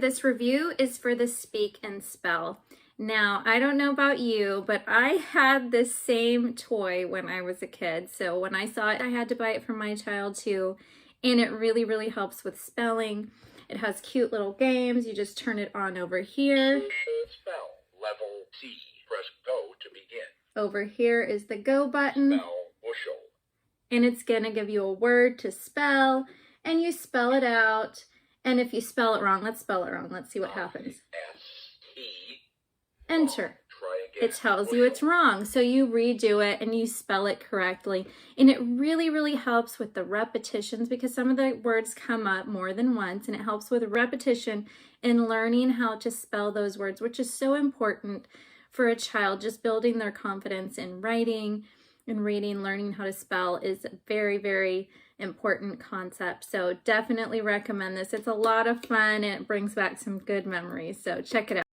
this review is for the Speak and Spell. Now, I don't know about you, but I had this same toy when I was a kid. So when I saw it, I had to buy it for my child too. And it really, really helps with spelling. It has cute little games. You just turn it on over here. Spell level C. Press go to begin. Over here is the go button. Spell bushel. And it's going to give you a word to spell. And you spell it out. And if you spell it wrong, let's spell it wrong. Let's see what happens. Enter. It tells you it's wrong. So you redo it and you spell it correctly. And it really, really helps with the repetitions because some of the words come up more than once, and it helps with repetition and learning how to spell those words, which is so important for a child. Just building their confidence in writing and reading, learning how to spell is a very, very important concept. So definitely recommend this. It's a lot of fun and it brings back some good memories. So check it out.